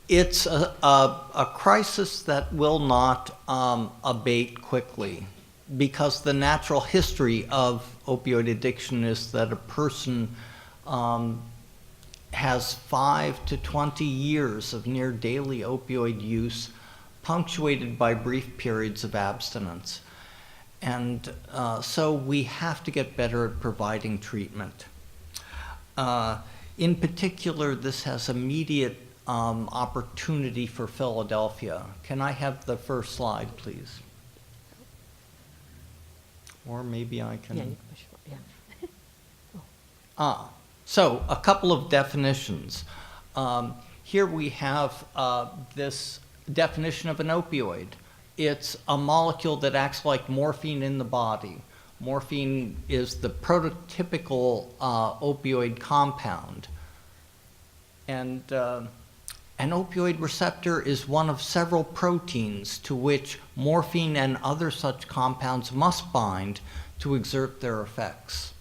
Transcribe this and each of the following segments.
It's a crisis that will not abate quickly, because the natural history of opioid addiction is that a person has 5 to 20 years of near daily opioid use, punctuated by brief periods of abstinence. And so we have to get better at providing treatment. In particular, this has immediate opportunity for Philadelphia. Can I have the first slide, please? Or maybe I can. Yeah, you can push it. Yeah. So a couple of definitions. Here we have this definition of an opioid. It's a molecule that acts like morphine in the body. Morphine is the prototypical opioid compound. And an opioid receptor is one of several proteins to which morphine and other such compounds must bind to exert their effects.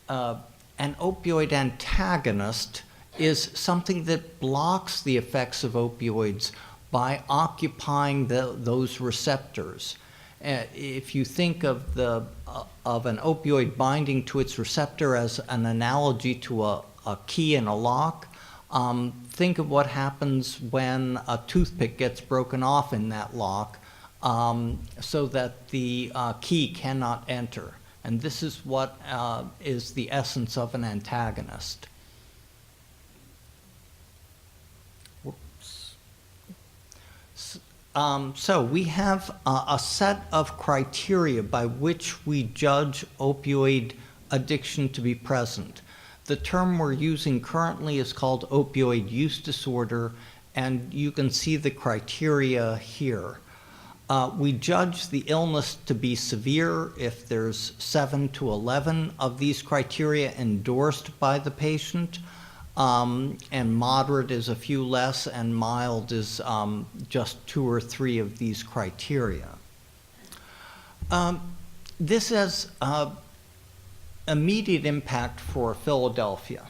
An opioid antagonist is something that blocks the effects of opioids by occupying those receptors. If you think of an opioid binding to its receptor as an analogy to a key in a lock, think of what happens when a toothpick gets broken off in that lock so that the key cannot enter. And this is what is the essence of an antagonist. Whoops. So we have a set of criteria by which we judge opioid addiction to be present. The term we're using currently is called opioid use disorder, and you can see the criteria here. We judge the illness to be severe if there's 7 to 11 of these criteria endorsed by the patient, and moderate is a few less, and mild is just 2 or 3 of these criteria. This has immediate impact for Philadelphia.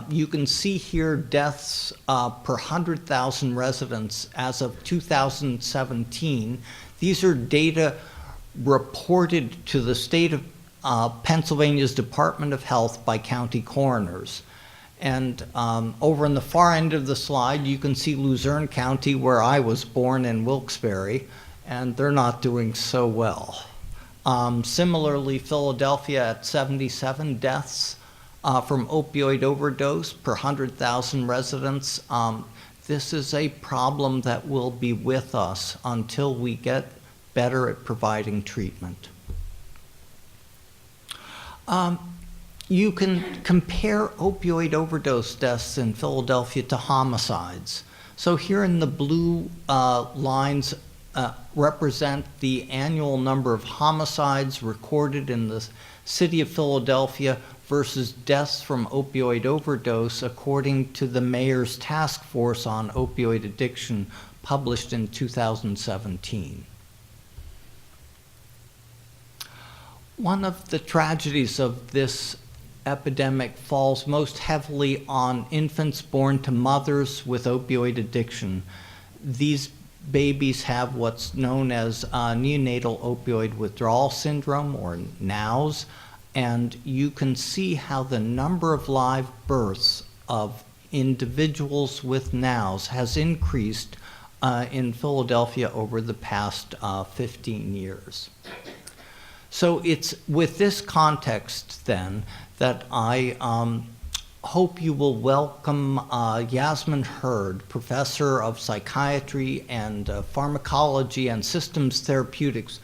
You can see here deaths per 100,000 residents as of 2017. These are data reported to the state of Pennsylvania's Department of Health by county coroners. And over in the far end of the slide, you can see Luzerne County, where I was born, in Wilkes-Barre, and they're not doing so well. Similarly, Philadelphia at 77 deaths from opioid overdose per 100,000 residents. This is a problem that will be with us until we get better at providing treatment. You can compare opioid overdose deaths in Philadelphia to homicides. So here in the blue lines represent the annual number of homicides recorded in the city of Philadelphia versus deaths from opioid overdose according to the mayor's task force on opioid addiction published in 2017. One of the tragedies of this epidemic falls most heavily on infants born to mothers with opioid addiction. These babies have what's known as neonatal opioid withdrawal syndrome, or NOWS, and you can see how the number of live births of individuals with NOWS has increased in Philadelphia over the past 15 years. So it's with this context then that I hope you will welcome Yasmin Hurd, professor of psychiatry and pharmacology and systems therapeutics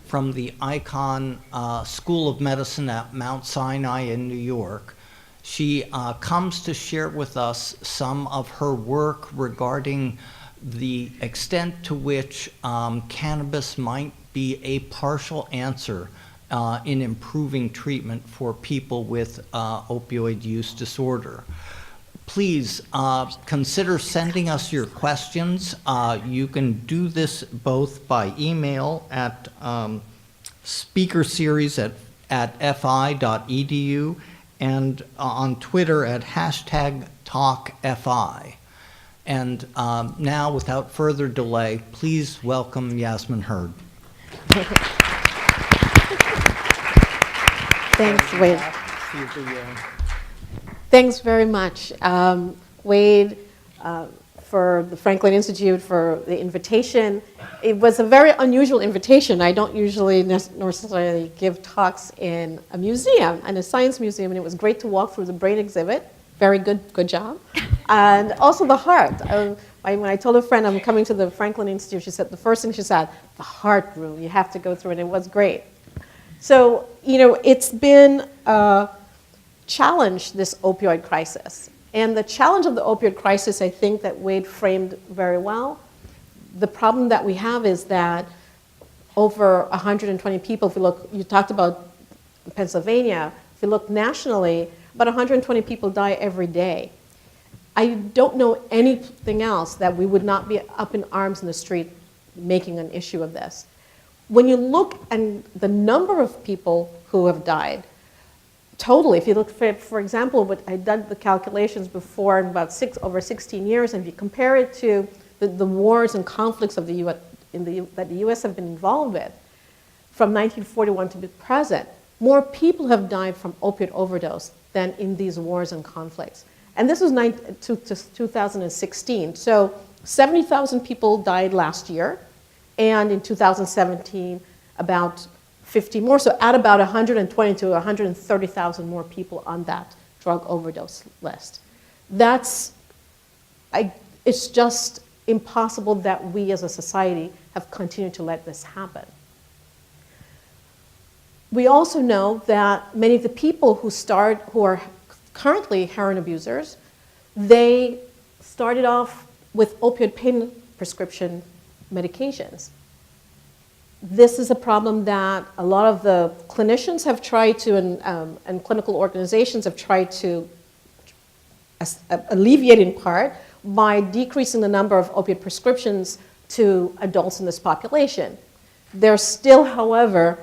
from the Icahn School of Medicine at Mount Sinai in New York. She comes to share with us some of her work regarding the extent to which cannabis might be a partial answer in improving treatment for people with opioid use disorder. Please consider sending us your questions. You can do this both by email at speakerseries at fi.edu and on Twitter at Talk FI. And now, without further delay, please welcome Yasmin Hurd. Thanks, Wade. Thanks very much, Wade, for the Franklin Institute for the invitation. It was a very unusual invitation. I don't usually necessarily give talks in a museum, in a science museum, and it was great to walk through the brain exhibit. Very good job. And also the heart. When I told a friend I'm coming to the Franklin Institute, she said, the first thing she said, the heart room, you have to go through it. It was great. So, it's been a challenge, this opioid crisis. And the challenge of the opioid crisis, I think that Wade framed very well. The problem that we have is that over 120 people, if we look, you talked about Pennsylvania, if you look nationally, about 120 people die every day. I don't know anything else that we would not be up in arms in the street making an issue of this. When you look at the number of people who have died, totally, if you look for example, I did the calculations before in about over 16 years, and if you compare it to the wars and conflicts of the US, that the US have been involved with, from 1941 to the present, more people have died from opiate overdose than in these wars and conflicts. And this was 2016. So 70,000 people died last year, and in 2017, about 50 more. So add about 120 to 130,000 more people on that drug overdose list. It's just impossible that we as a society have continued to let this happen. We also know that many of the people who are currently heroin abusers, they started off with opioid pain prescription medications. This is a problem that a lot of the clinicians have tried to, and clinical organizations have tried to alleviate in part by decreasing the number of opiate prescriptions to adults in this population. There's still, however,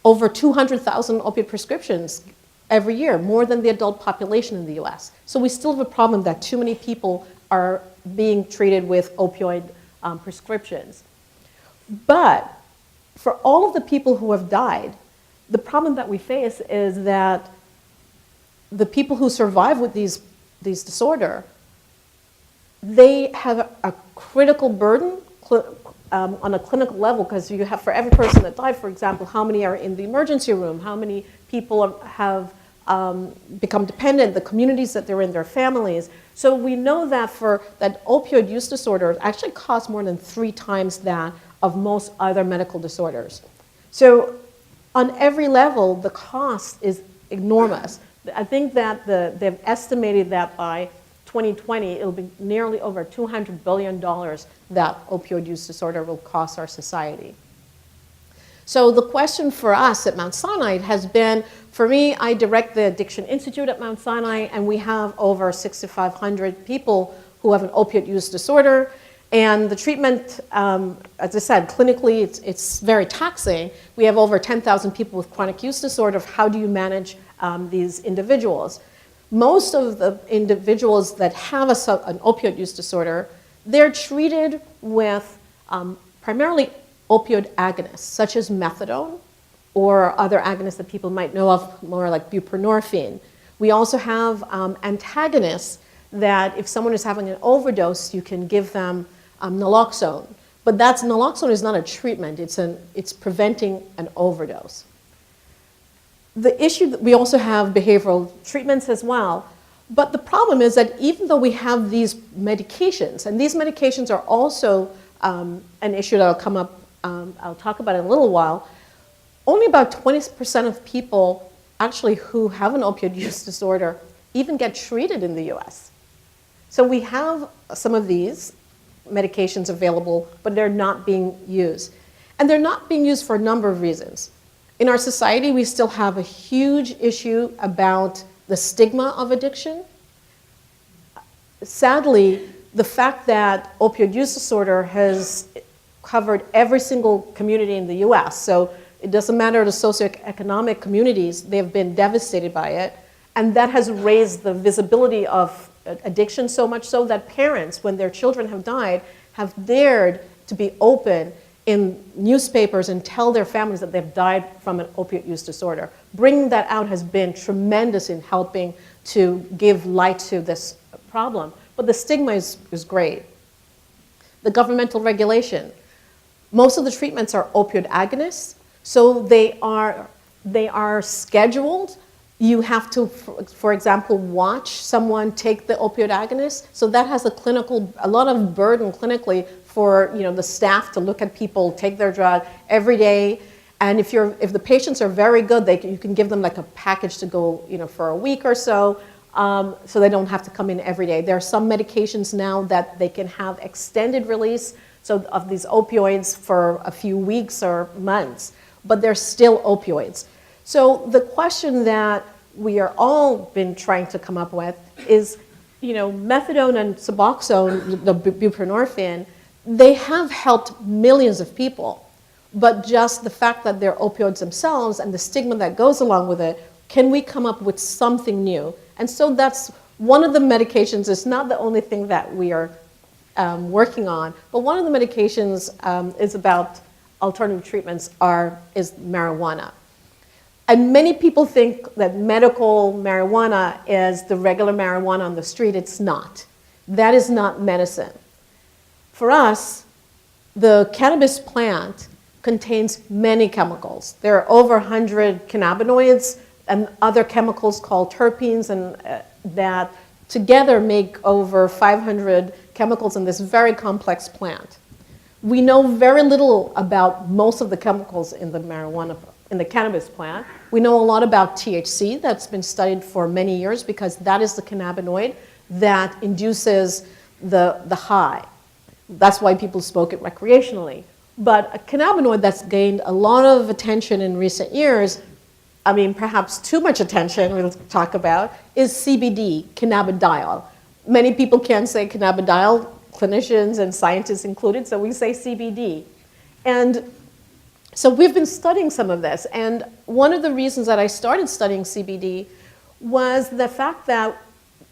over 200,000 opiate prescriptions every year, more than the adult population in the US. So we still have a problem that too many people are being treated with opioid prescriptions. But for all of the people who have died, the problem that we face is that the people who survive with these disorder, they have a critical burden on a clinical level, because you have, for every person that died, for example, how many are in the emergency room, how many people have become dependent, the communities that they're in, their families. So we know that for that opioid use disorder actually costs more than 3 times that of most other medical disorders. So on every level, the cost is enormous. I think that they've estimated that by 2020, it'll be nearly over $200 billion that opioid use disorder will cost our society. So the question for us at Mount Sinai has been, for me, I direct the Addiction Institute at Mount Sinai, and we have over 6,500 people who have an opiate use disorder. And the treatment, as I said, clinically, it's very taxing. We have over 10,000 people with chronic use disorder. How do you manage these individuals? Most of the individuals that have an opioid use disorder, they're treated with primarily opioid agonists, such as methadone, or other agonists that people might know of, more like buprenorphine. We also have antagonists that if someone is having an overdose, you can give them naloxone. But naloxone is not a treatment, it's preventing an overdose. The issue that we also have behavioral treatments as well, but the problem is that even though we have these medications, and these medications are also an issue that will come up, I'll talk about in a little while, only about 20% of people actually who have an opioid use disorder even get treated in the US. So we have some of these medications available, but they're not being used. And they're not being used for a number of reasons. In our society, we still have a huge issue about the stigma of addiction. Sadly, the fact that opioid use disorder has covered every single community in the US, so it doesn't matter the socioeconomic communities, they've been devastated by it. And that has raised the visibility of addiction so much so that parents, when their children have died, have dared to be open in newspapers and tell their families that they've died from an opiate use disorder. Bringing that out has been tremendous in helping to give light to this problem. But the stigma is great. The governmental regulation. Most of the treatments are opioid agonists, so they are scheduled. You have to, for example, watch someone take the opioid agonist. So that has a lot of burden clinically for the staff to look at people take their drug every day. And if the patients are very good, you can give them like a package to go for a week or so they don't have to come in every day. There are some medications now that they can have extended release of these opioids for a few weeks or months, but they're still opioids. So the question that we are all been trying to come up with is, methadone and Suboxone, the buprenorphine, they have helped millions of people, but just the fact that they're opioids themselves and the stigma that goes along with it, can we come up with something new? And so that's one of the medications. It's not the only thing that we are working on, but one of the medications is about alternative treatments is marijuana. And many people think that medical marijuana is the regular marijuana on the street. It's not. That is not medicine. For us, the cannabis plant contains many chemicals. There are over 100 cannabinoids and other chemicals called terpenes and that together make over 500 chemicals in this very complex plant. We know very little about most of the chemicals in the cannabis plant. We know a lot about THC that's been studied for many years because that is the cannabinoid that induces the high. That's why people smoke it recreationally. But a cannabinoid that's gained a lot of attention in recent years, perhaps too much attention, we'll talk about, is CBD, cannabidiol. Many people can't say cannabidiol, clinicians and scientists included, so we say CBD. And so we've been studying some of this, and one of the reasons that I started studying CBD was the fact that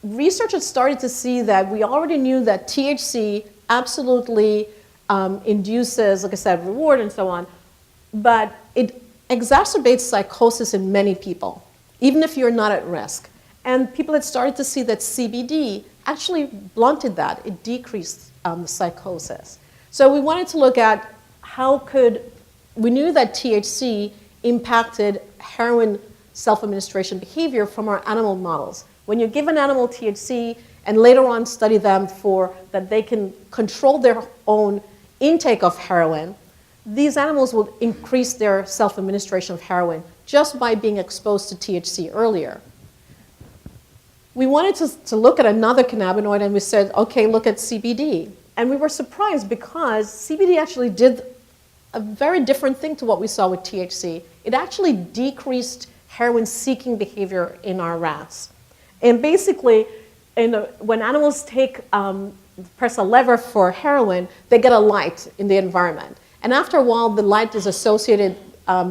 research had started to see that we already knew that THC absolutely induces, like I said, reward and so on, but it exacerbates psychosis in many people, even if you're not at risk. And people had started to see that CBD actually blunted that. It decreased the psychosis. So we wanted to look at we knew that THC impacted heroin self-administration behavior from our animal models. When you give an animal THC and later on study them that they can control their own intake of heroin, these animals will increase their self-administration of heroin just by being exposed to THC earlier. We wanted to look at another cannabinoid and we said, okay, look at CBD. And we were surprised because CBD actually did a very different thing to what we saw with THC. It actually decreased heroin-seeking behavior in our rats. And basically, when animals press a lever for heroin, they get a light in the environment. And after a while, the light is associated,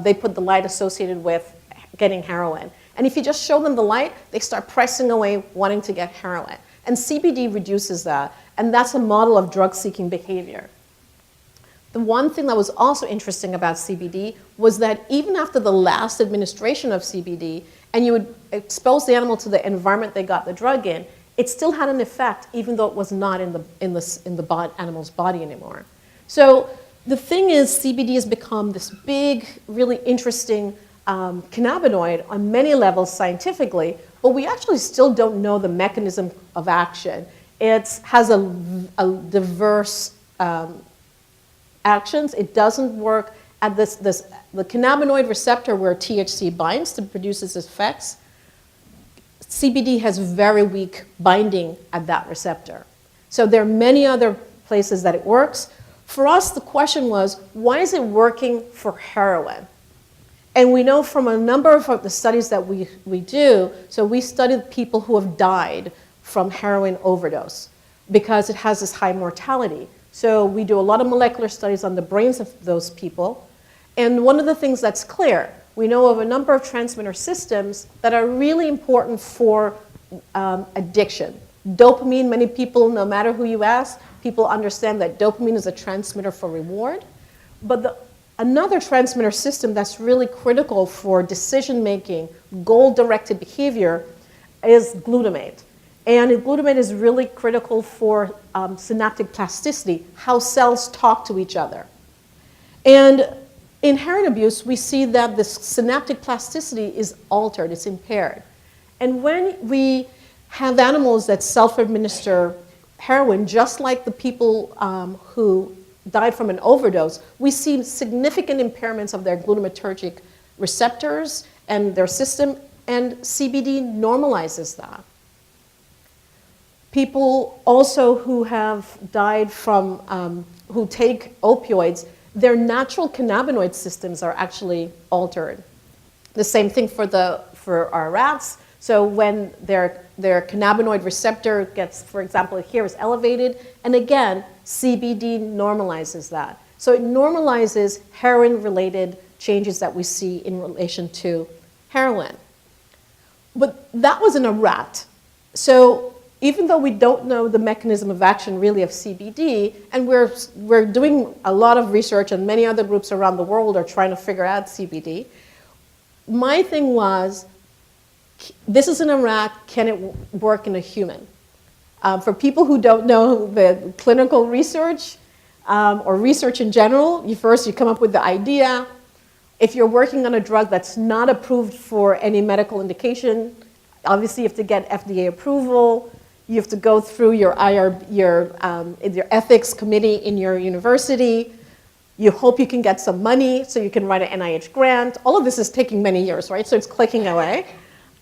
they put the light associated with getting heroin. And if you just show them the light, they start pressing away, wanting to get heroin. And CBD reduces that, and that's a model of drug-seeking behavior. The one thing that was also interesting about CBD was that even after the last administration of CBD, and you would expose the animal to the environment they got the drug in, it still had an effect, even though it was not in the animal's body anymore. So the thing is, CBD has become this big, really interesting cannabinoid on many levels scientifically, but we actually still don't know the mechanism of action. It has a diverse actions. It doesn't work at the cannabinoid receptor where THC binds to produce its effects. CBD has very weak binding at that receptor. So there are many other places that it works. For us, the question was, why is it working for heroin? And we know from a number of the studies that we do, so we studied people who have died from heroin overdose because it has this high mortality. So we do a lot of molecular studies on the brains of those people. And one of the things that's clear, we know of a number of transmitter systems that are really important for addiction. Dopamine, many people, no matter who you ask, people understand that dopamine is a transmitter for reward. But another transmitter system that's really critical for decision-making, goal-directed behavior, is glutamate. And glutamate is really critical for synaptic plasticity, how cells talk to each other. And in heroin abuse, we see that the synaptic plasticity is altered, it's impaired. And when we have animals that self-administer heroin, just like the people who died from an overdose, we see significant impairments of their glutamatergic receptors and their system, and CBD normalizes that. People also who have died from, who take opioids, their natural cannabinoid systems are actually altered. The same thing for our rats. So when their cannabinoid receptor gets, for example, here is elevated, and again, CBD normalizes that. So it normalizes heroin-related changes that we see in relation to heroin. But that was in a rat. So even though we don't know the mechanism of action really of CBD, and we're doing a lot of research, and many other groups around the world are trying to figure out CBD, my thing was, this is in a rat, can it work in a human? For people who don't know the clinical research or research in general, you come up with the idea. If you're working on a drug that's not approved for any medical indication, obviously you have to get FDA approval. You have to go through your ethics committee in your university. You hope you can get some money so you can write an NIH grant. All of this is taking many years, right? So it's clicking away.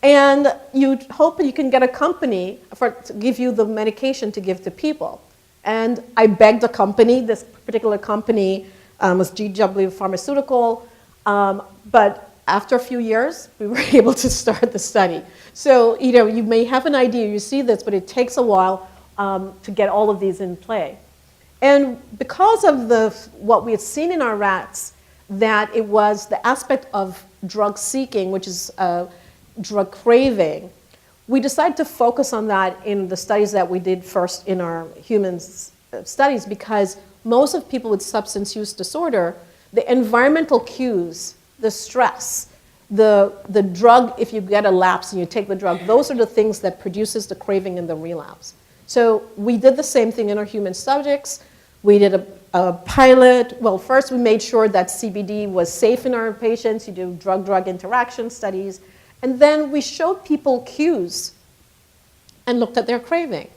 And you hope you can get a company to give you the medication to give to people. And I begged a company, this particular company was GW Pharmaceutical, but after a few years, we were able to start the study. So, you may have an idea, you see this, but it takes a while to get all of these in play. And because of what we had seen in our rats, that it was the aspect of drug seeking, which is drug craving, we decided to focus on that in the studies that we did first in our humans studies, because most of people with substance use disorder, the environmental cues, the stress, the drug, if you get a lapse and you take the drug, those are the things that produces the craving and the relapse. So we did the same thing in our human subjects. We did a pilot. Well, first we made sure that CBD was safe in our patients. You do drug-drug interaction studies. And then we showed people cues and looked at their craving.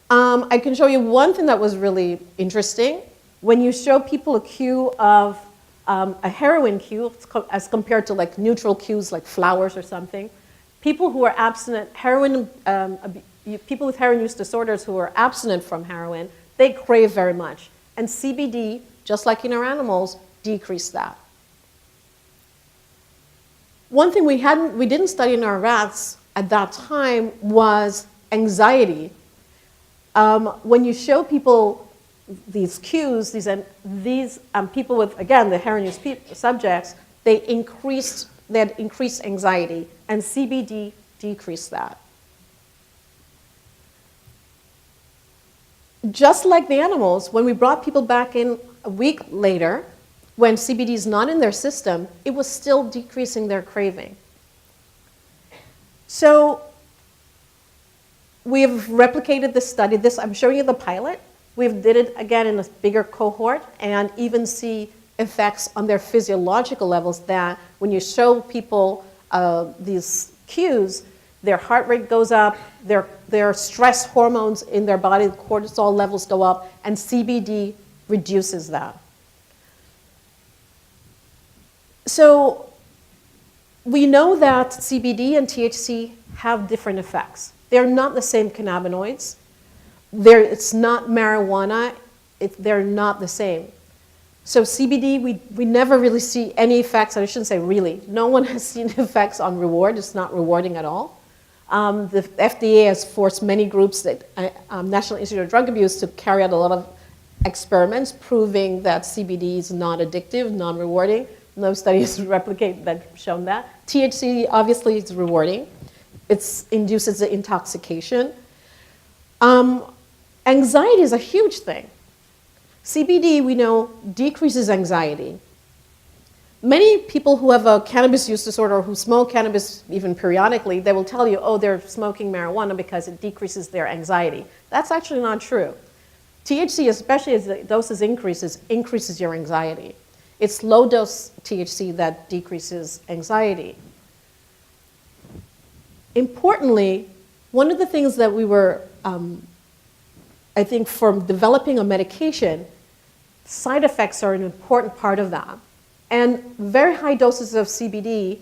I can show you one thing that was really interesting. When you show people a cue of a heroin cue as compared to like neutral cues like flowers or something, people who are abstinent, people with heroin use disorders who are abstinent from heroin, they crave very much. And CBD, just like in our animals, decrease that. One thing we didn't study in our rats at that time was anxiety. When you show people these cues, these people with, again, the heroin use subjects, they had increased anxiety, and CBD decreased that. Just like the animals, when we brought people back in a week later, when CBD is not in their system, it was still decreasing their craving. So we have replicated this study. I'm showing you the pilot. We've did it again in a bigger cohort and even see effects on their physiological levels that when you show people these cues, their heart rate goes up, their stress hormones in their body, the cortisol levels go up, and CBD reduces that. So we know that CBD and THC have different effects. They're not the same cannabinoids. It's not marijuana. They're not the same. So CBD, we never really see any effects. I shouldn't say really. No one has seen effects on reward. It's not rewarding at all. The FDA has forced many groups, that National Institute of Drug Abuse, to carry out a lot of experiments proving that CBD is not addictive, non-rewarding. No studies replicate that shown that. THC obviously is rewarding. It induces the intoxication. Anxiety is a huge thing. CBD, we know, decreases anxiety. Many people who have a cannabis use disorder or who smoke cannabis even periodically, they will tell you, oh, they're smoking marijuana because it decreases their anxiety. That's actually not true. THC, especially as the doses increases your anxiety. It's low-dose THC that decreases anxiety. Importantly, one of the things that we were, I think, from developing a medication, side effects are an important part of that. And very high doses of CBD,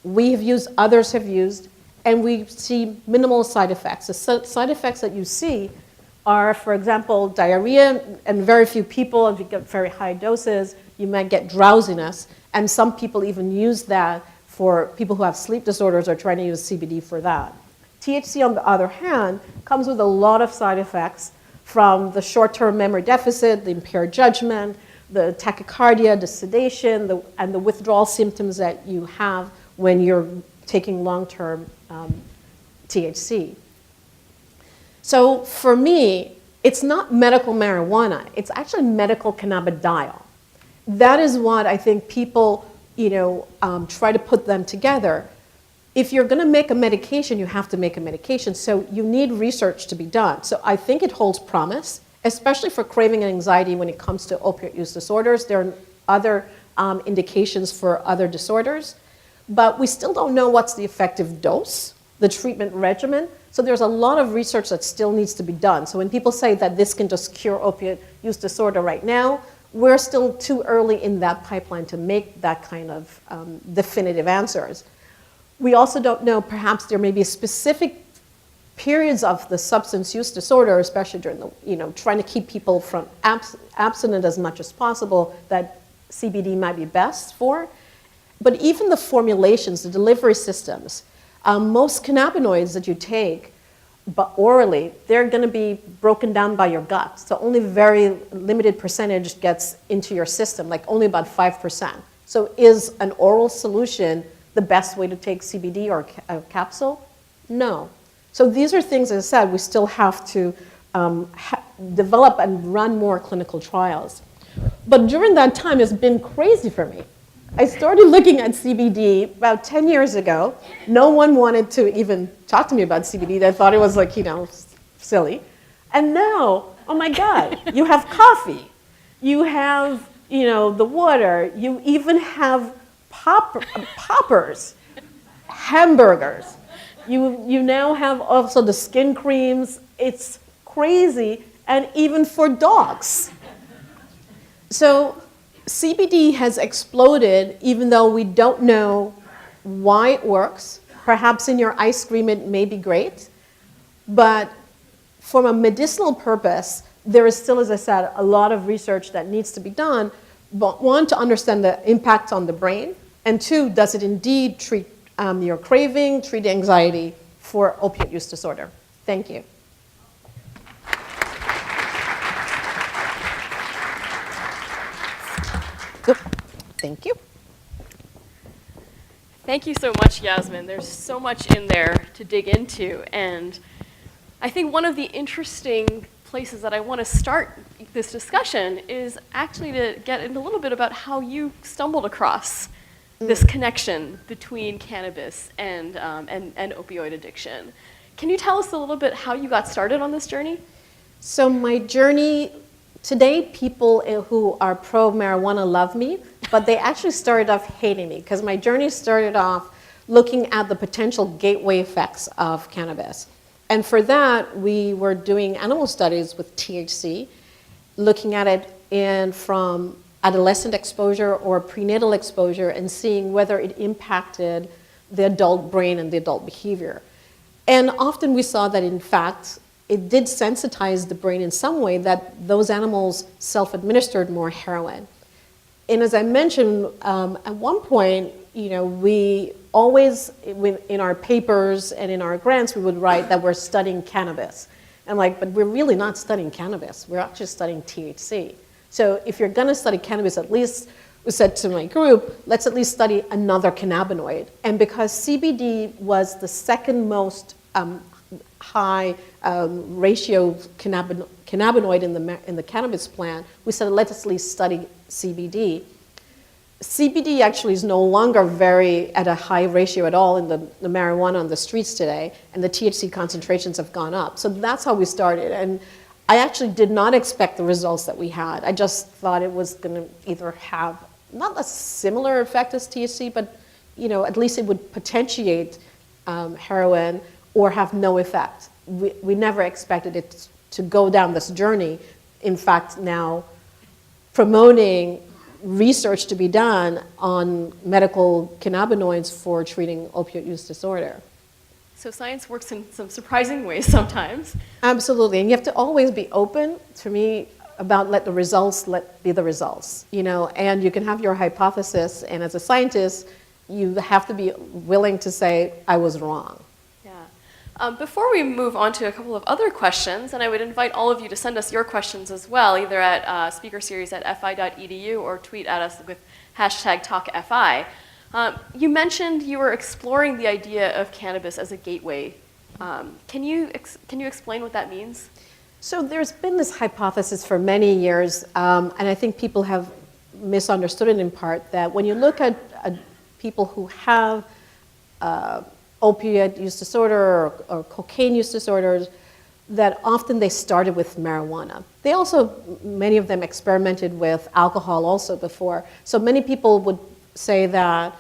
we have used, others have used, and we see minimal side effects. The side effects that you see are, for example, diarrhea, and very few people, if you get very high doses, you might get drowsiness, and some people even use that for people who have sleep disorders or trying to use CBD for that. THC, on the other hand, comes with a lot of side effects from the short-term memory deficit, the impaired judgment, the tachycardia, the sedation, and the withdrawal symptoms that you have when you're taking long-term THC. So for me, it's not medical marijuana. It's actually medical cannabidiol. That is what I think people, try to put them together. If you're going to make a medication, you have to make a medication. So you need research to be done. So I think it holds promise, especially for craving and anxiety when it comes to opioid use disorders. There are other indications for other disorders. But we still don't know what's the effective dose, the treatment regimen. So there's a lot of research that still needs to be done. So when people say that this can just cure opioid use disorder right now, we're still too early in that pipeline to make that kind of definitive answers. We also don't know, perhaps there may be specific periods of the substance use disorder, especially during the, trying to keep people from abstinent as much as possible, that CBD might be best for. But even the formulations, the delivery systems, most cannabinoids that you take, but orally, they're going to be broken down by your gut. So only very limited percentage gets into your system, like only about 5%. So is an oral solution the best way to take CBD or a capsule? No. So these are things, as I said, we still have to develop and run more clinical trials. But during that time, it's been crazy for me. I started looking at CBD about 10 years ago. No one wanted to even talk to me about CBD. They thought it was like, silly. And now, oh my God, you have coffee. You have, the water. You even have poppers, hamburgers. You now have also the skin creams. It's crazy, and even for dogs. So CBD has exploded, even though we don't know why it works. Perhaps in your ice cream it may be great, but from a medicinal purpose, there is still, as I said, a lot of research that needs to be done. But one, to understand the impact on the brain, and two, does it indeed treat your craving, treat anxiety for opiate use disorder? Thank you. Good. Thank you. Thank you so much, Yasmin. There's so much in there to dig into, and I think one of the interesting places that I want to start this discussion is actually to get into a little bit about how you stumbled across this connection between cannabis and opioid addiction. Can you tell us a little bit how you got started on this journey? So my journey, today people who are pro-marijuana love me, but they actually started off hating me because my journey started off looking at the potential gateway effects of cannabis. And for that, we were doing animal studies with THC, looking at it from adolescent exposure or prenatal exposure and seeing whether it impacted the adult brain and the adult behavior. And often we saw that, in fact, it did sensitize the brain in some way, that those animals self-administered more heroin. And as I mentioned, at one point, we always, in our papers and in our grants, we would write that we're studying cannabis. And but we're really not studying cannabis. We're actually studying THC. So if you're going to study cannabis, at least said to my group, let's at least study another cannabinoid. And because CBD was the second most high ratio cannabinoid in the cannabis plant, we said, let's at least study CBD. CBD actually is no longer at a high ratio at all in the marijuana on the streets today, and the THC concentrations have gone up. So that's how we started. And I actually did not expect the results that we had. I just thought it was going to either have not a similar effect as THC, but at least it would potentiate heroin or have no effect. We never expected it to go down this journey. In fact, now promoting research to be done on medical cannabinoids for treating opioid use disorder. So science works in some surprising ways sometimes. Absolutely, and you have to always be open, to me, about let the results be the results, and you can have your hypothesis, and as a scientist, you have to be willing to say, I was wrong. Before we move on to a couple of other questions, and I would invite all of you to send us your questions as well, either at speakerseries@fi.edu or tweet at us with #TalkFI. You mentioned you were exploring the idea of cannabis as a gateway. Can you explain what that means? So there's been this hypothesis for many years, and I think people have misunderstood it in part, that when you look at people who have opioid use disorder or cocaine use disorders, that often they started with marijuana. They also, many of them experimented with alcohol also before. So many people would say that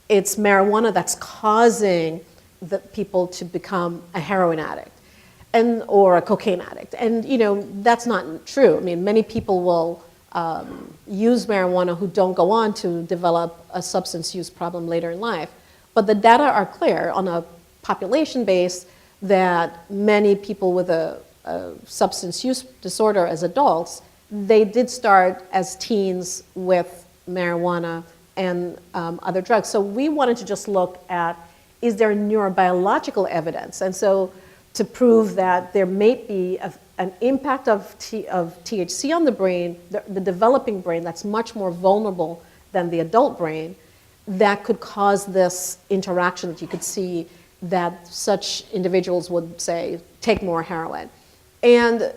it's marijuana that's causing the people to become a heroin addict or a cocaine addict. And that's not true. I mean, many people will use marijuana who don't go on to develop a substance use problem later in life. But the data are clear on a population base that many people with a substance use disorder as adults, they did start as teens with marijuana and other drugs. So we wanted to just look at, is there neurobiological evidence? And so to prove that there may be an impact of THC on the brain, the developing brain that's much more vulnerable than the adult brain, that could cause this interaction that you could see that such individuals would say, take more heroin. And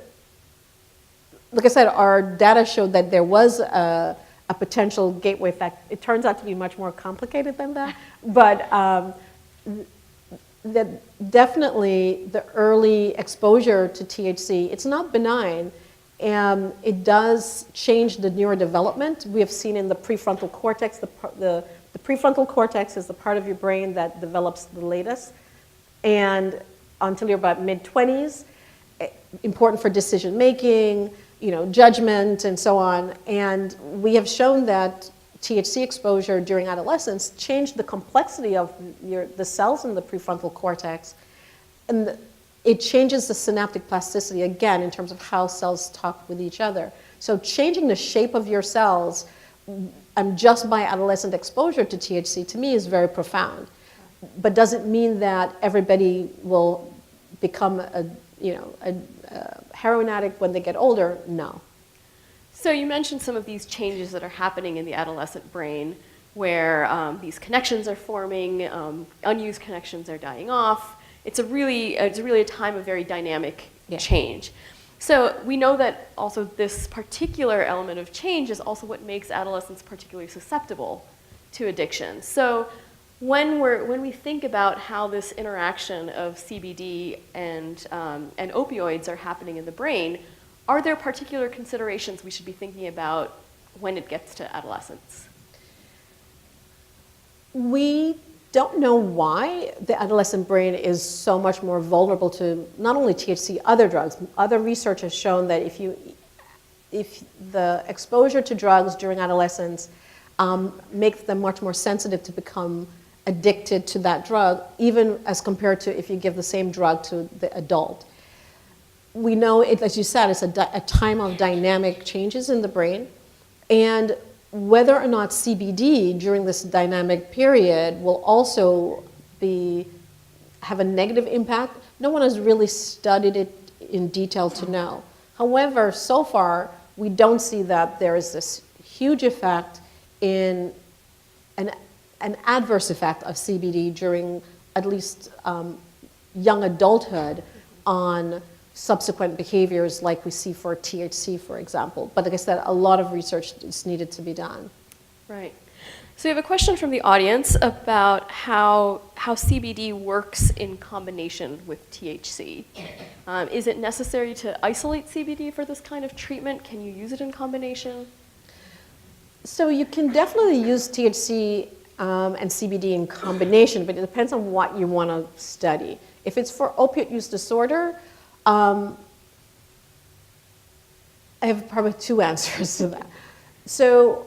like I said, our data showed that there was a potential gateway effect. It turns out to be much more complicated than that, but that definitely the early exposure to THC, it's not benign, and it does change the neurodevelopment. We have seen in the prefrontal cortex, the prefrontal cortex is the part of your brain that develops the latest, and until you're about mid-20s, important for decision making, judgment, and so on. And we have shown that THC exposure during adolescence changed the complexity of the cells in the prefrontal cortex, and it changes the synaptic plasticity again in terms of how cells talk with each other. So changing the shape of your cells just by adolescent exposure to THC, to me, is very profound. But does it mean that everybody will become a heroin addict when they get older? No. So you mentioned some of these changes that are happening in the adolescent brain, where these connections are forming, unused connections are dying off. It's really a time of very dynamic change. So we know that also this particular element of change is also what makes adolescents particularly susceptible to addiction. So when we think about how this interaction of CBD and opioids are happening in the brain, are there particular considerations we should be thinking about when it gets to adolescence? We don't know why the adolescent brain is so much more vulnerable to not only THC, other drugs. Other research has shown that if the exposure to drugs during adolescence makes them much more sensitive to become addicted to that drug, even as compared to if you give the same drug to the adult. We know, as you said, it's a time of dynamic changes in the brain, and whether or not CBD during this dynamic period will also have a negative impact, no one has really studied it in detail to know. However, so far, we don't see that there is this huge effect in an adverse effect of CBD during at least young adulthood on subsequent behaviors like we see for THC, for example. But like I said, a lot of research is needed to be done. Right. So we have a question from the audience about how CBD works in combination with THC. Is it necessary to isolate CBD for this kind of treatment? Can you use it in combination? So you can definitely use THC and CBD in combination, but it depends on what you want to study. If it's for opiate use disorder, I have probably two answers to that. So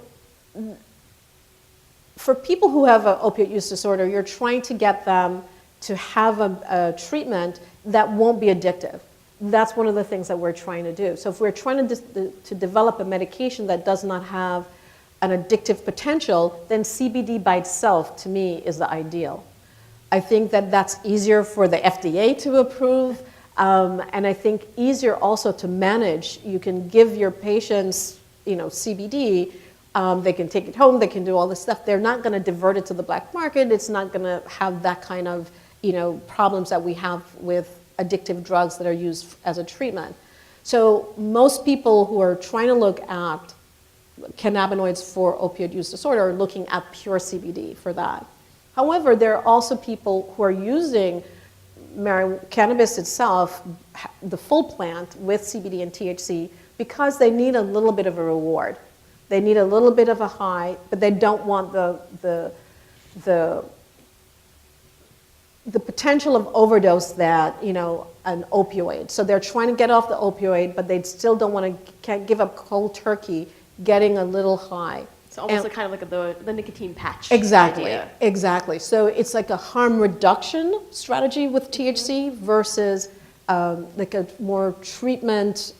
for people who have an opiate use disorder, you're trying to get them to have a treatment that won't be addictive. That's one of the things that we're trying to do. So if we're trying to develop a medication that does not have an addictive potential, then CBD by itself, to me, is the ideal. I think that that's easier for the FDA to approve, and I think easier also to manage. You can give your patients, CBD. They can take it home. They can do all this stuff. They're not going to divert it to the black market. It's not going to have that kind of, problems that we have with addictive drugs that are used as a treatment. So most people who are trying to look at cannabinoids for opioid use disorder are looking at pure CBD for that. However, there are also people who are using cannabis itself, the full plant, with CBD and THC because they need a little bit of a reward. They need a little bit of a high, but they don't want the potential of overdose that, an opioid. So they're trying to get off the opioid, but they still don't want to can't give up cold turkey, getting a little high. It's almost kind of like the nicotine patch Exactly, idea. exactly. So it's like a harm reduction strategy with THC versus like a more treatment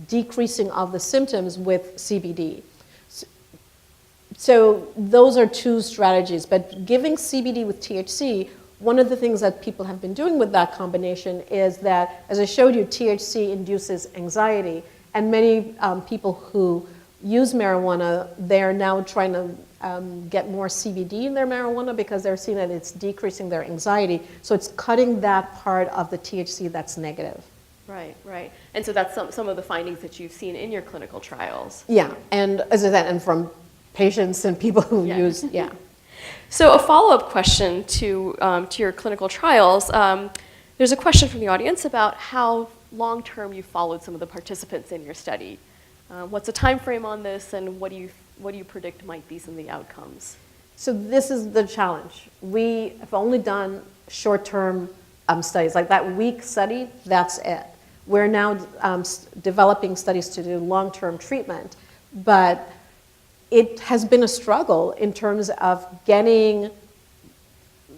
decreasing of the symptoms with CBD. So those are two strategies, but giving CBD with THC, one of the things that people have been doing with that combination is that, as I showed you, THC induces anxiety, and many people who use marijuana, they're now trying to get more CBD in their marijuana because they're seeing that it's decreasing their anxiety, so it's cutting that part of the THC that's negative. Right, right. And so that's some of the findings that you've seen in your clinical trials. Yeah, and as I said, and from patients and people who use, yeah. So a follow-up question to your clinical trials. There's a question from the audience about how long-term you followed some of the participants in your study. What's the time frame on this, and what do you predict might be some of the outcomes? So this is the challenge. We have only done short-term studies, like that week study, that's it. We're now developing studies to do long-term treatment, but it has been a struggle in terms of getting,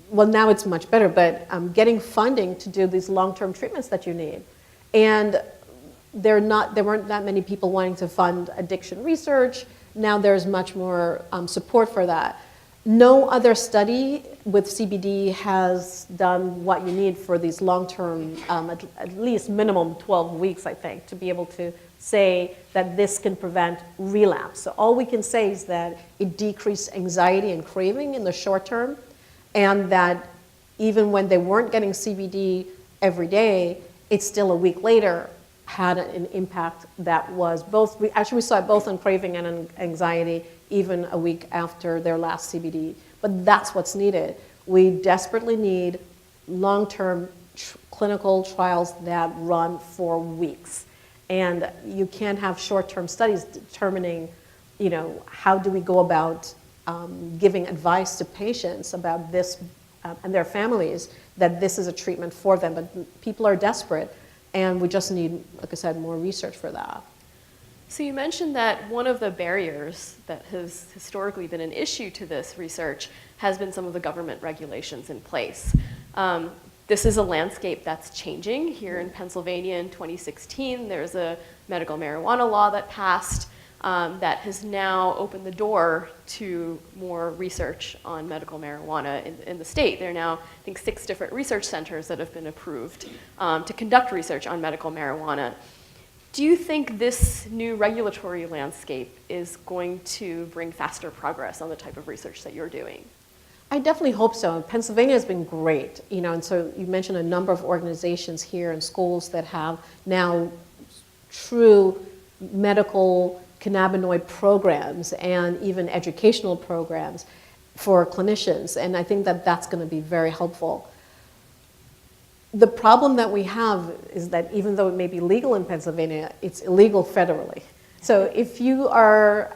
well, now it's much better, but getting funding to do these long-term treatments that you need. And there weren't that many people wanting to fund addiction research. Now there's much more support for that. No other study with CBD has done what you need for these long-term, at least minimum 12 weeks, I think, to be able to say that this can prevent relapse. So all we can say is that it decreased anxiety and craving in the short term, and that even when they weren't getting CBD every day, it still a week later had an impact that was both, we saw it both on craving and on anxiety, even a week after their last CBD. But that's what's needed. We desperately need long-term clinical trials that run for weeks. And you can't have short-term studies determining, how do we go about giving advice to patients about this and their families, that this is a treatment for them. But people are desperate, and we just need, like I said, more research for that. So you mentioned that one of the barriers that has historically been an issue to this research has been some of the government regulations in place. This is a landscape that's changing. Here in Pennsylvania in 2016, there's a medical marijuana law that passed that has now opened the door to more research on medical marijuana in the state. There are now, I think, 6 different research centers that have been approved to conduct research on medical marijuana. Do you think this new regulatory landscape is going to bring faster progress on the type of research that you're doing? I definitely hope so. Pennsylvania has been great, and so you mentioned a number of organizations here and schools that have now true medical cannabinoid programs and even educational programs for clinicians, and I think that that's going to be very helpful. The problem that we have is that even though it may be legal in Pennsylvania, it's illegal federally. So if you are,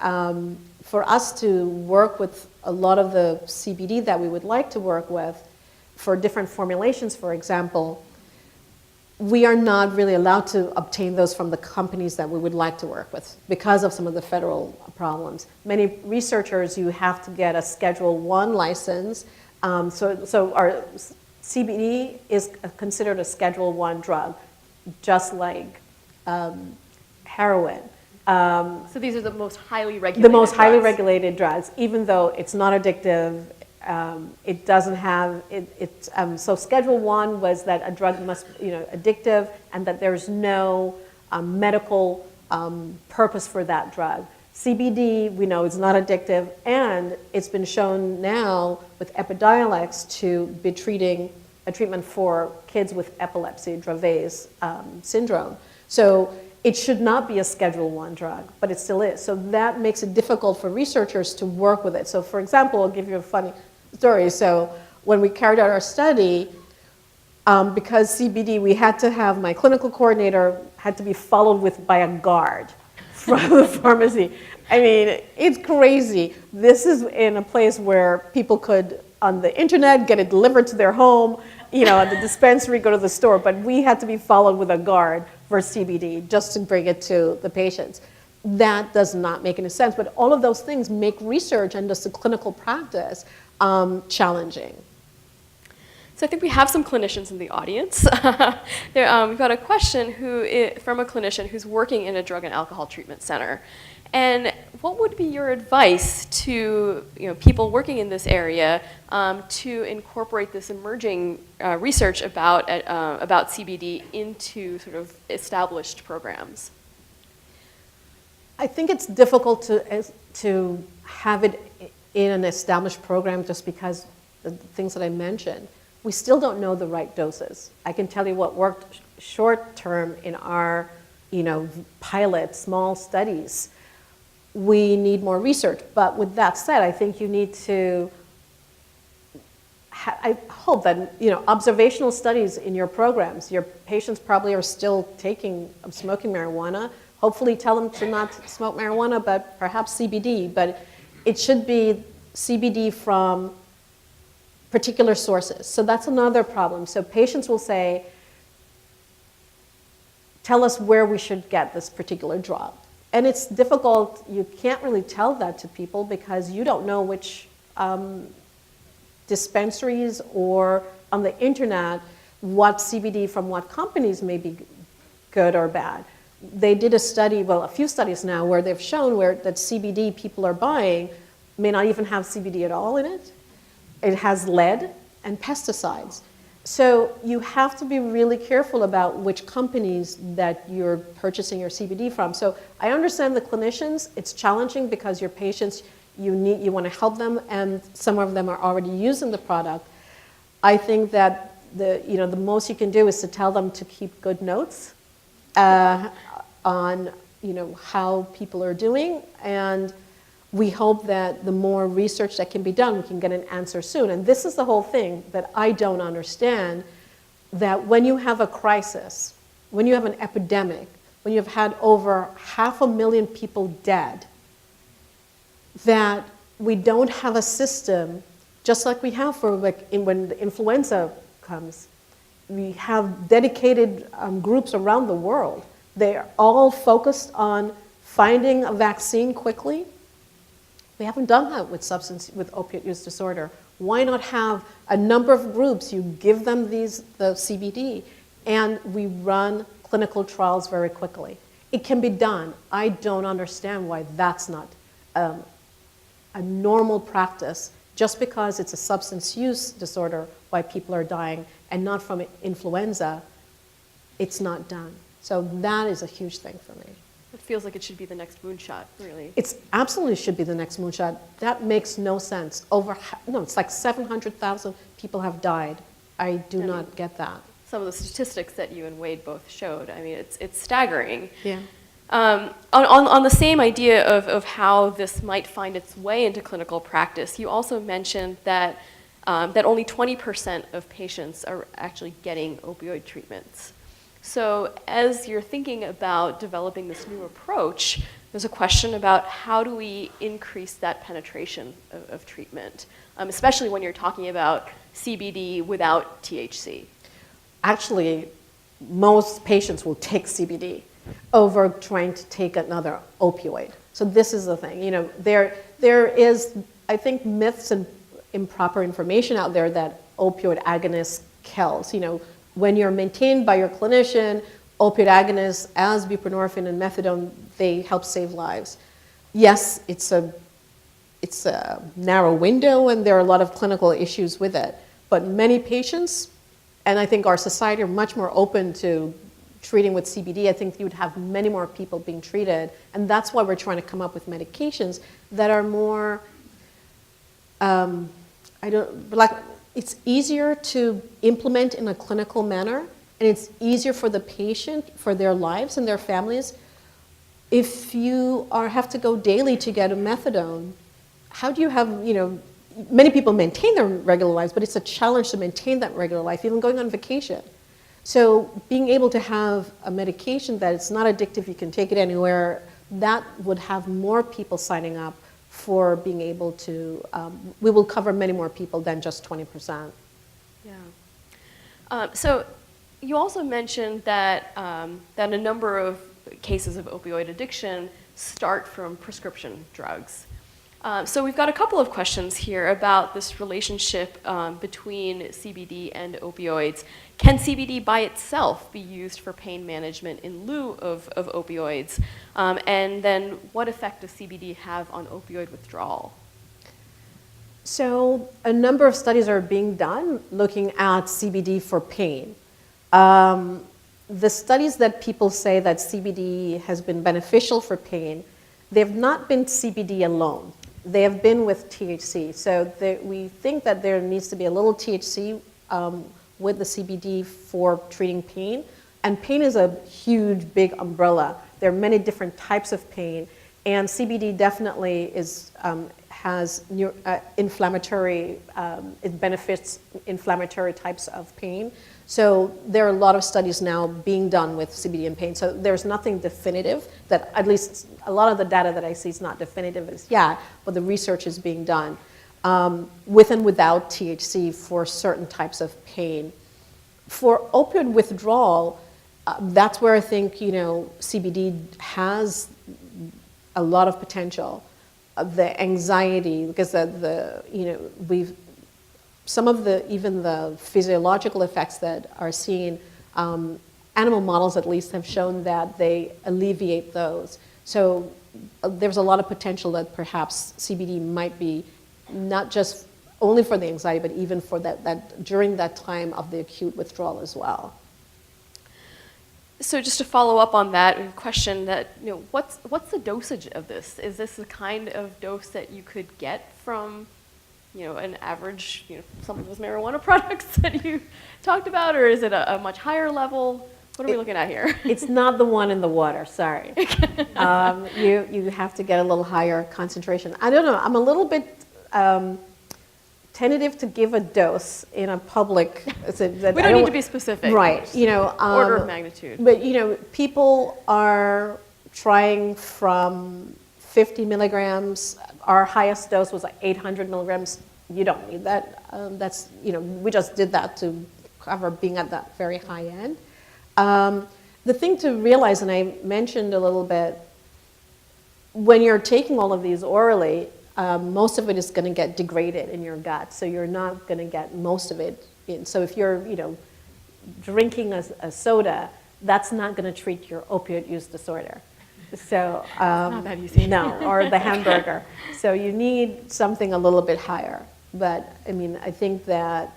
for us to work with a lot of the CBD that we would like to work with for different formulations, for example, we are not really allowed to obtain those from the companies that we would like to work with because of some of the federal problems. Many researchers, you have to get a Schedule I license. So our CBD is considered a Schedule I drug, just like heroin. So these are the most highly regulated The most highly drugs. regulated drugs, even though it's not addictive. It doesn't have, so Schedule I was that a drug must, addictive, and that there's no medical purpose for that drug. CBD, we know it's not addictive, and it's been shown now with Epidiolex to be a treatment for kids with epilepsy, Dravet's syndrome. So it should not be a Schedule I drug, but it still is. So that makes it difficult for researchers to work with it. So for example, I'll give you a funny story. So when we carried out our study, because CBD, we had to have, my clinical coordinator had to be followed by a guard from the pharmacy. I mean, it's crazy. This is in a place where people could, on the internet, get it delivered to their home, at the dispensary, go to the store, but we had to be followed with a guard for CBD just to bring it to the patients. That does not make any sense, but all of those things make research and just the clinical practice challenging. So I think we have some clinicians in the audience. We've got a question from a clinician who's working in a drug and alcohol treatment center. And what would be your advice to people working in this area to incorporate this emerging research about CBD into sort of established programs? I think it's difficult to have it in an established program just because the things that I mentioned. We still don't know the right doses. I can tell you what worked short term in our pilot small studies. We need more research, but with that said, I think you need to, I hope that, observational studies in your programs, your patients probably are still smoking marijuana. Hopefully tell them to not smoke marijuana, but perhaps CBD, but it should be CBD from particular sources. So that's another problem. So patients will say, tell us where we should get this particular drug. And it's difficult, you can't really tell that to people because you don't know which dispensaries or on the internet what CBD from what companies may be good or bad. They did a study, a few studies now, where they've shown that CBD people are buying may not even have CBD at all in it. It has lead and pesticides. So you have to be really careful about which companies that you're purchasing your CBD from. So I understand the clinicians, it's challenging because your patients, you want to help them, and some of them are already using the product. I think that the most you can do is to tell them to keep good notes on how people are doing, and we hope that the more research that can be done, we can get an answer soon. And this is the whole thing that I don't understand, that when you have a crisis, when you have an epidemic, when you've had over 500,000 people dead, that we don't have a system, just like we have for when the influenza comes. We have dedicated groups around the world. They are all focused on finding a vaccine quickly. We haven't done that with opiate use disorder. Why not have a number of groups, you give them the CBD, and we run clinical trials very quickly. It can be done. I don't understand why that's not a normal practice, just because it's a substance use disorder, why people are dying, and not from influenza, it's not done. So that is a huge thing for me. It feels like it should be the next moonshot, really. It's absolutely should be the next moonshot. That makes no sense. It's like 700,000 people have died. I do not get that. Some of the statistics that you and Wade both showed, I mean, it's staggering. Yeah. On the same idea of how this might find its way into clinical practice, you also mentioned that only 20% of patients are actually getting opioid treatments. So as you're thinking about developing this new approach, there's a question about how do we increase that penetration of treatment, especially when you're talking about CBD without THC. Actually, most patients will take CBD over trying to take another opioid. So this is the thing. There is, I think, myths and improper information out there that opioid agonist kills. When you're maintained by your clinician, opioid agonists as buprenorphine and methadone, they help save lives. Yes, it's a narrow window and there are a lot of clinical issues with it. But many patients, and I think our society, are much more open to treating with CBD. I think you would have many more people being treated. And that's why we're trying to come up with medications that are more, it's easier to implement in a clinical manner, and it's easier for the patient, for their lives and their families. If you have to go daily to get a methadone, how do you have, many people maintain their regular lives, but it's a challenge to maintain that regular life, even going on vacation. So being able to have a medication that it's not addictive, you can take it anywhere, that would have more people signing up for being able to, we will cover many more people than just 20%. Yeah. So you also mentioned that, that a number of cases of opioid addiction start from prescription drugs. So we've got a couple of questions here about this relationship between CBD and opioids. Can CBD by itself be used for pain management in lieu of opioids? And then what effect does CBD have on opioid withdrawal? So a number of studies are being done looking at CBD for pain. The studies that people say that CBD has been beneficial for pain, they have not been CBD alone. They have been with THC. So we think that there needs to be a little THC with the CBD for treating pain. And pain is a huge, big umbrella. There are many different types of pain. And CBD definitely has inflammatory, it benefits inflammatory types of pain. So there are a lot of studies now being done with CBD and pain. So there's nothing definitive that, at least a lot of the data that I see is not definitive as yet, but the research is being done with and without THC for certain types of pain. For opioid withdrawal, that's where I think, CBD has a lot of potential. The anxiety, because some of even the physiological effects that are seen, animal models at least have shown that they alleviate those. So there's a lot of potential that perhaps CBD might be not just only for the anxiety, but even for that during that time of the acute withdrawal as well. So just to follow up on that question, that what's the dosage of this? Is this the kind of dose that you could get from an average, some of those marijuana products that you talked about, or is it a much higher level? What are we looking at here? It's not the one in the water, sorry. You have to get a little higher concentration. I don't know, I'm a little bit tentative to give a dose in a public. We don't need to be specific. Right, order of magnitude. But people are trying from 50 milligrams. Our highest dose was like 800 milligrams. You don't need that. That's, we just did that to cover being at that very high end. The thing to realize, and I mentioned a little bit, when you're taking all of these orally, most of it is going to get degraded in your gut, so you're not going to get most of it in. So if you're, drinking a soda, that's not going to treat your opioid use disorder. So not that easy. No, or the hamburger. So you need something a little bit higher. But I think that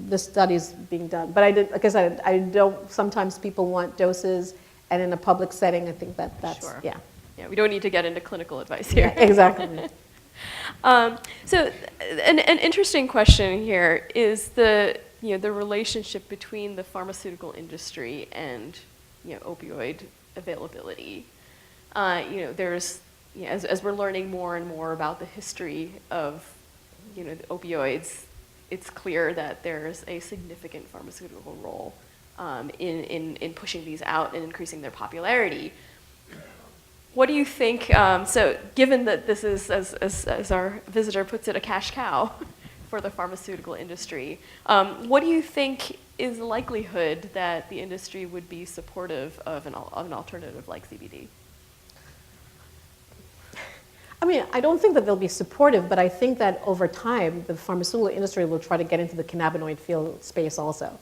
the studies being done. But like I said, I don't, sometimes people want doses, and in a public setting, I think that's, Sure. yeah. Yeah, we don't need to get into clinical advice here. Yeah, exactly. So an interesting question here is the relationship between the pharmaceutical industry and opioid availability. There's as we're learning more and more about the history of the opioids, it's clear that there's a significant pharmaceutical role in pushing these out and increasing their popularity. What do you think, so given that this is, as our visitor puts it, a cash cow for the pharmaceutical industry, what do you think is the likelihood that the industry would be supportive of an alternative like CBD? I mean, I don't think that they'll be supportive, but I think that over time, the pharmaceutical industry will try to get into the cannabinoid field space also.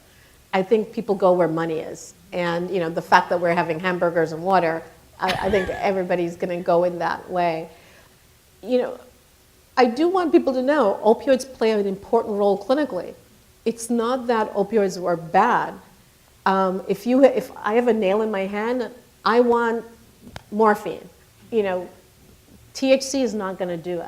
I think people go where money is. And the fact that we're having hamburgers and water, I think everybody's going to go in that way. I do want people to know opioids play an important role clinically. It's not that opioids are bad. If I have a nail in my hand, I want morphine. THC is not going to do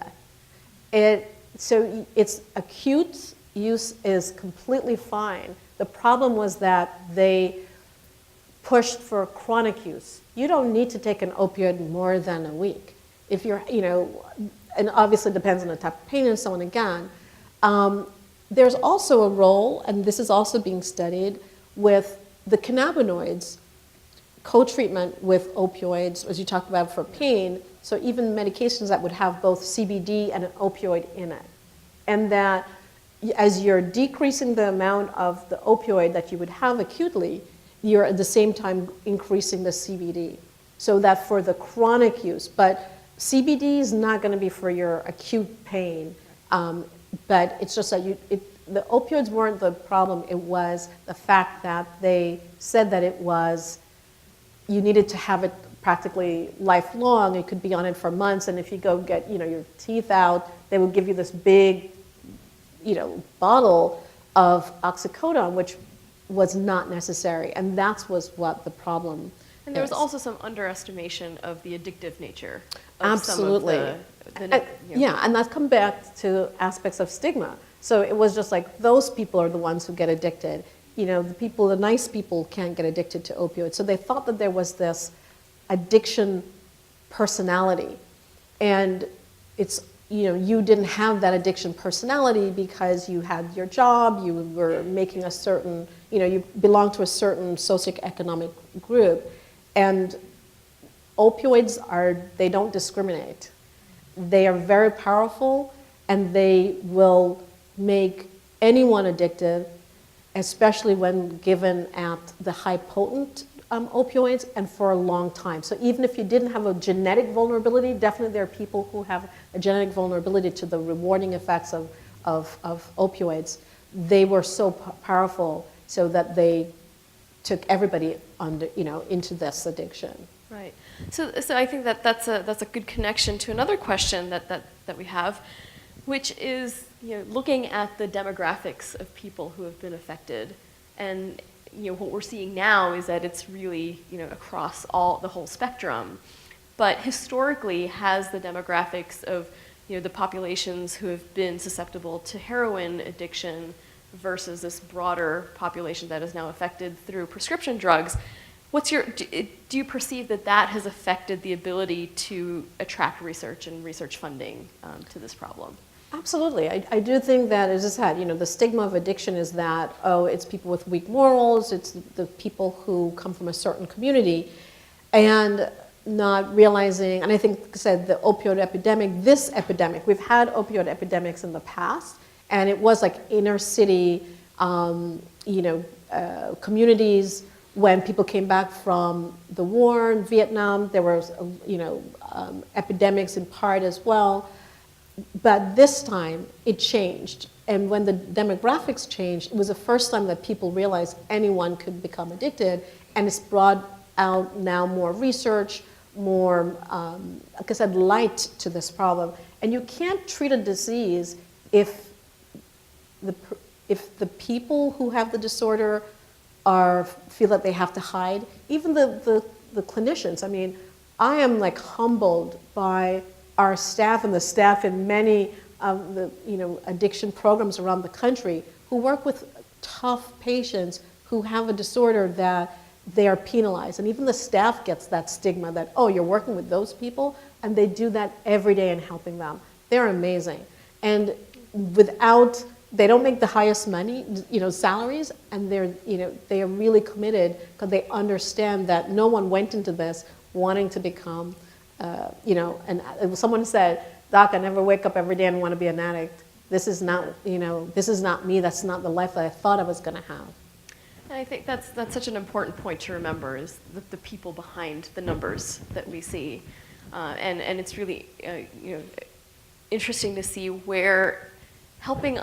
it. So its acute use is completely fine. The problem was that they pushed for chronic use. You don't need to take an opioid more than a week. If you're, and obviously it depends on the type of pain and so on again. There's also a role, and this is also being studied, with the cannabinoids, co-treatment with opioids, as you talked about for pain, so even medications that would have both CBD and an opioid in it. And that as you're decreasing the amount of the opioid that you would have acutely, you're at the same time increasing the CBD. So that for the chronic use, but CBD is not going to be for your acute pain, but it's just that the opioids weren't the problem. It was the fact that they said that you needed to have it practically lifelong. You could be on it for months, and if you go get your teeth out, they would give you this big bottle of oxycodone, which was not necessary, and that was what the problem. And there was also some underestimation of the addictive nature of Absolutely. some of the Yeah, and that comes back to aspects of stigma. So it was just like those people are the ones who get addicted. The nice people can't get addicted to opioids. So they thought that there was this addiction personality, and it's you didn't have that addiction personality because you had your job, you were making a certain, you belonged to a certain socioeconomic group. And opioids they don't discriminate. They are very powerful, and they will make anyone addicted, especially when given at the high potent opioids and for a long time. So even if you didn't have a genetic vulnerability, definitely there are people who have a genetic vulnerability to the rewarding effects of opioids. They were so powerful so that they took everybody into this addiction. Right. So I think that's a good connection to another question that we have, which is looking at the demographics of people who have been affected. And what we're seeing now is that it's really across the whole spectrum. But historically, has the demographics of the populations who have been susceptible to heroin addiction versus this broader population that is now affected through prescription drugs, do you perceive that has affected the ability to attract research and research funding to this problem? Absolutely. I do think that, as I said, the stigma of addiction is that, it's people with weak morals, it's the people who come from a certain community, and not realizing, and I think, like I said, the opioid epidemic, we've had opioid epidemics in the past, and it was like inner city, communities. When people came back from the war in Vietnam, there was, epidemics in part as well. But this time, it changed. And when the demographics changed, it was the first time that people realized anyone could become addicted. And it's brought out now more research, more, like I said, light to this problem. And you can't treat a disease if if the people who have the disorder feel that they have to hide, even the clinicians, I mean, I am like humbled by our staff and the staff in many of the addiction programs around the country who work with tough patients who have a disorder that they are penalized. And even the staff gets that stigma that, oh, you're working with those people, and they do that every day in helping them. They're amazing. And they don't make the highest money, salaries, and they are really committed because they understand that no one went into this wanting to become, and someone said, Doc, I never wake up every day and want to be an addict. This is not me. That's not the life that I thought I was going to have. And I think that's such an important point to remember is the people behind the numbers that we see. And it's really interesting to see where helping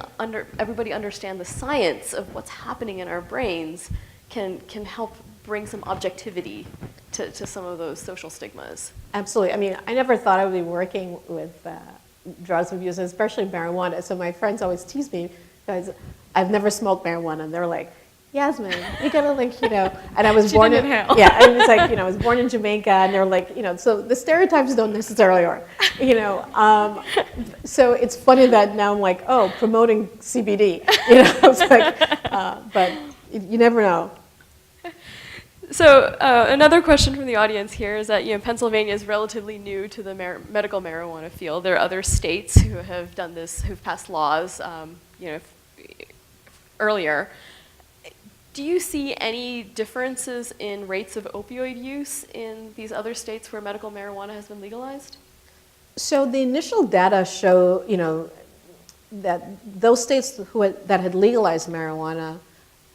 everybody understand the science of what's happening in our brains can help bring some objectivity to some of those social stigmas. Absolutely. I mean, I never thought I would be working with drugs abuse, especially marijuana. So my friends always tease me because I've never smoked marijuana, and they're like, Yasmin, you gotta and I was born in and it's like, I was born in Jamaica, and they're like, so the stereotypes don't necessarily work, so it's funny that now I'm like, oh, promoting CBD, it's like, but you never know. So another question from the audience here is that Pennsylvania is relatively new to the medical marijuana field. There are other states who have done this, who've passed laws, earlier. Do you see any differences in rates of opioid use in these other states where medical marijuana has been legalized? So the initial data show, that those states that had legalized marijuana,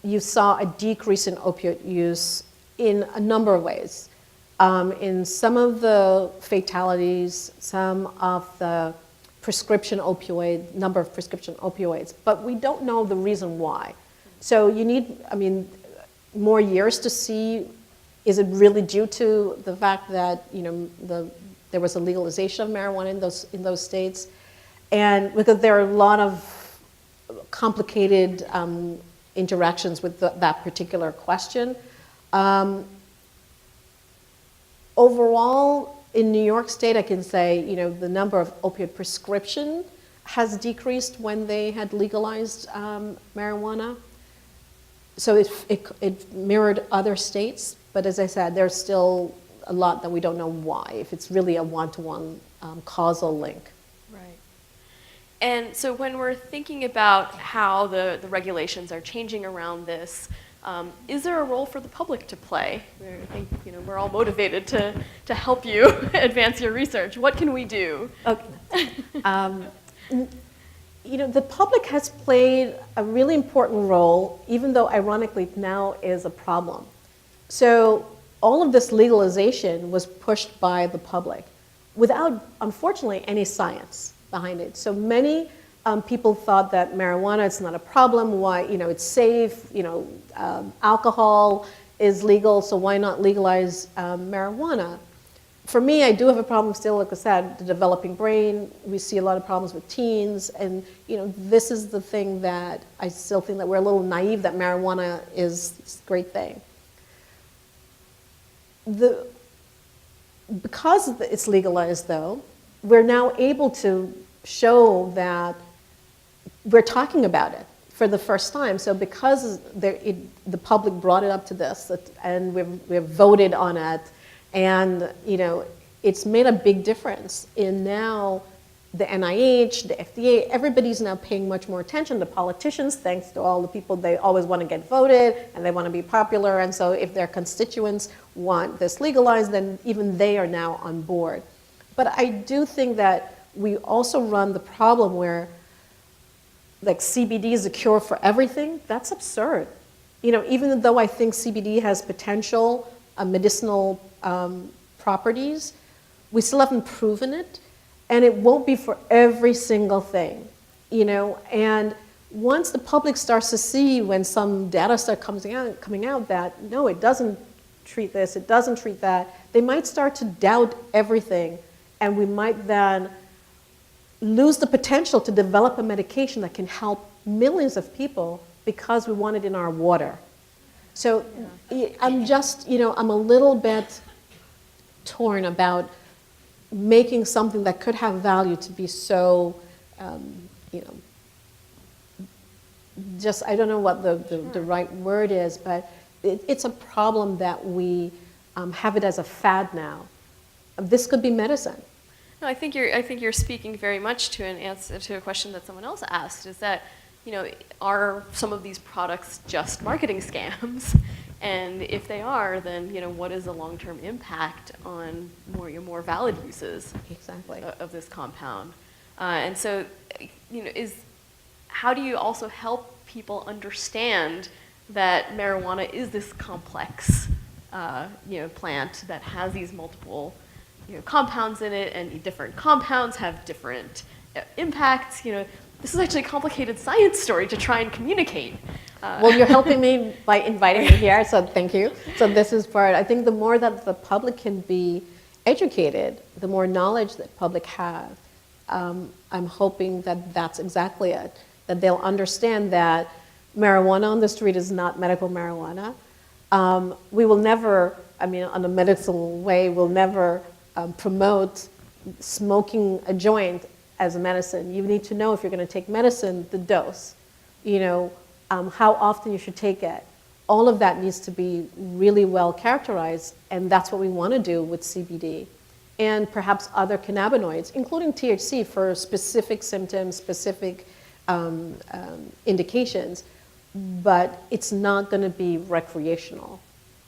you saw a decrease in opioid use in a number of ways. In some of the fatalities, some of the number of prescription opioids, but we don't know the reason why. So you need, more years to see, is it really due to the fact that, there was a legalization of marijuana in those states? And because there are a lot of complicated interactions with that particular question. Overall, in New York State, I can say, the number of opioid prescription has decreased when they had legalized marijuana. So it mirrored other states, but as I said, there's still a lot that we don't know why, if it's really a one-to-one causal link. Right. And so when we're thinking about how the regulations are changing around this, is there a role for the public to play? I think we're all motivated to help you advance your research. What can we do? Okay. The public has played a really important role, even though ironically now is a problem. So all of this legalization was pushed by the public without, unfortunately, any science behind it. So many people thought that marijuana is not a problem, why, it's safe, alcohol is legal, so why not legalize marijuana? For me, I do have a problem still, like I said, the developing brain. We see a lot of problems with teens, and this is the thing that I still think that we're a little naive that marijuana is this great thing. Because it's legalized, though, we're now able to show that we're talking about it for the first time. So because the public brought it up to this, and we've voted on it, and it's made a big difference in now the NIH, the FDA, everybody's now paying much more attention to politicians, thanks to all the people, they always want to get voted and they want to be popular, and so if their constituents want this legalized, then even they are now on board. But I do think that we also run the problem where like CBD is a cure for everything. That's absurd. Even though I think CBD has potential medicinal properties, we still haven't proven it, and it won't be for every single thing, and once the public starts to see, when some data start coming out that no, it doesn't treat this, it doesn't treat that, they might start to doubt everything, and we might then lose the potential to develop a medication that can help millions of people because we want it in our water. So I'm just, I'm a little bit torn about making something that could have value to be so, just, I don't know what the right word is, but it's a problem that we have it as a fad now. This could be medicine. No, I think you're speaking very much to an answer to a question that someone else asked, is that, are some of these products just marketing scams? And if they are, then, what is the long-term impact on more valid uses Exactly. of this compound? And so, how do you also help people understand that marijuana is this complex, plant that has these multiple, compounds in it, and different compounds have different impacts? This is actually a complicated science story to try and communicate. Well, you're helping me by inviting me here, so thank you. So this is part, I think the more that the public can be educated, the more knowledge that public have, I'm hoping that that's exactly it, that they'll understand that marijuana on the street is not medical marijuana. We will never, on a medical way, we'll never promote smoking a joint as a medicine. You need to know, if you're going to take medicine, the dose, how often you should take it. All of that needs to be really well characterized, and that's what we want to do with CBD and perhaps other cannabinoids, including THC for specific symptoms, specific indications, but it's not going to be recreational.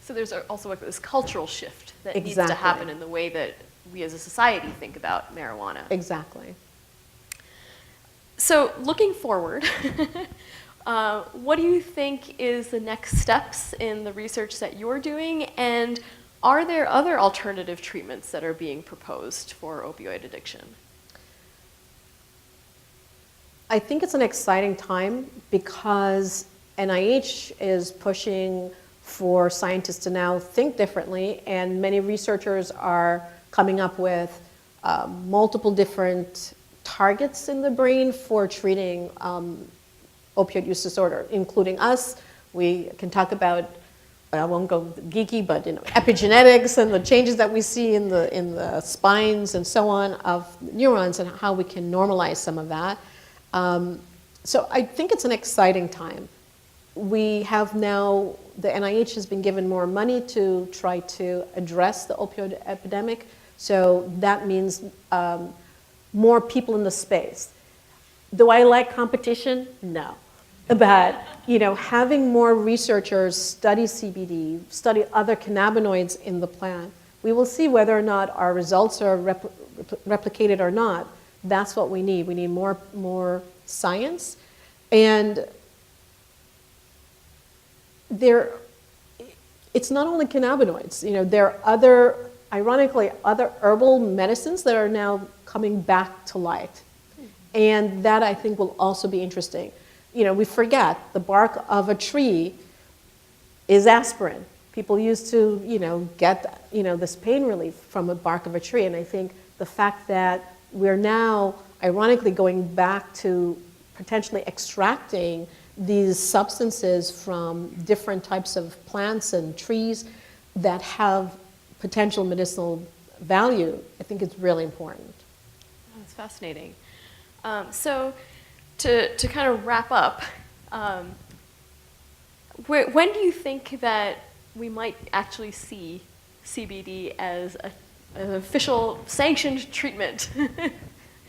So there's also this cultural shift that Exactly. needs to happen in the way that we as a society think about marijuana. Exactly. So looking forward, what do you think is the next steps in the research that you're doing, and are there other alternative treatments that are being proposed for opioid addiction? I think it's an exciting time because NIH is pushing for scientists to now think differently, and many researchers are coming up with multiple different targets in the brain for treating opioid use disorder, including us. We can talk about, I won't go geeky, but epigenetics and the changes that we see in the spines and so on of neurons, and how we can normalize some of that. So I think it's an exciting time. We have now, the NIH has been given more money to try to address the opioid epidemic, so that means more people in the space. Do I like competition? No. But having more researchers study CBD, study other cannabinoids in the plant, we will see whether or not our results are replicated or not. That's what we need. We need more science. And it's not only cannabinoids. There are other herbal medicines that are now coming back to light. And that, I think, will also be interesting. We forget the bark of a tree is aspirin. People used to, get, this pain relief from the bark of a tree. And I think the fact that we're now, ironically, going back to potentially extracting these substances from different types of plants and trees that have potential medicinal value, I think it's really important. That's fascinating. So to kind of wrap up, when do you think that we might actually see CBD as an official sanctioned treatment?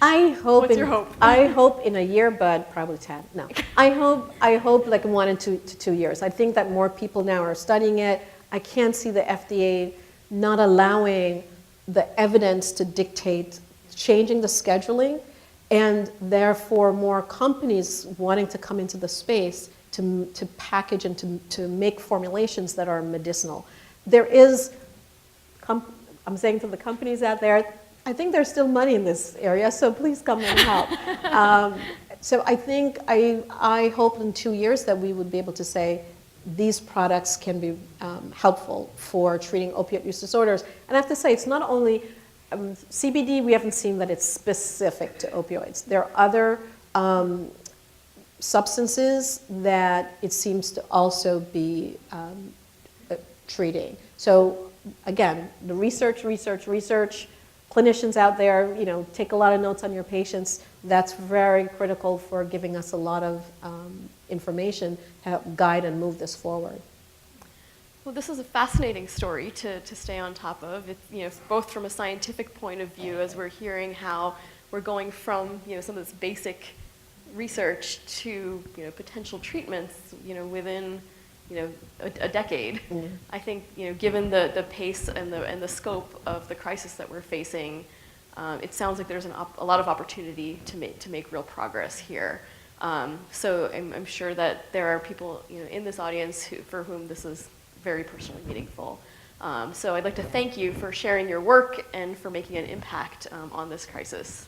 I hope. What's your hope? I hope in a year, but probably 10. No, I hope like 1 to 2 years. I think that more people now are studying it. I can't see the FDA not allowing the evidence to dictate changing the scheduling, and therefore more companies wanting to come into the space to package and to make formulations that are medicinal. There is, I'm saying to the companies out there, I think there's still money in this area, so please come and help. So I think, I hope in 2 years that we would be able to say these products can be helpful for treating opiate use disorders. And I have to say, it's not only CBD, we haven't seen that it's specific to opioids. There are other substances that it seems to also be treating. So again, the research, clinicians out there, take a lot of notes on your patients. That's very critical for giving us a lot of information to help guide and move this forward. Well, this is a fascinating story to stay on top of. It's, both from a scientific point of view, as we're hearing how we're going from, some of this basic research to, potential treatments, within, a decade. Mm-hmm. I think, given the pace and the scope of the crisis that we're facing, it sounds like there's a lot of opportunity to make real progress here. So I'm sure that there are people, in this audience for whom this is very personally meaningful. So I'd like to thank you for sharing your work and for making an impact on this crisis.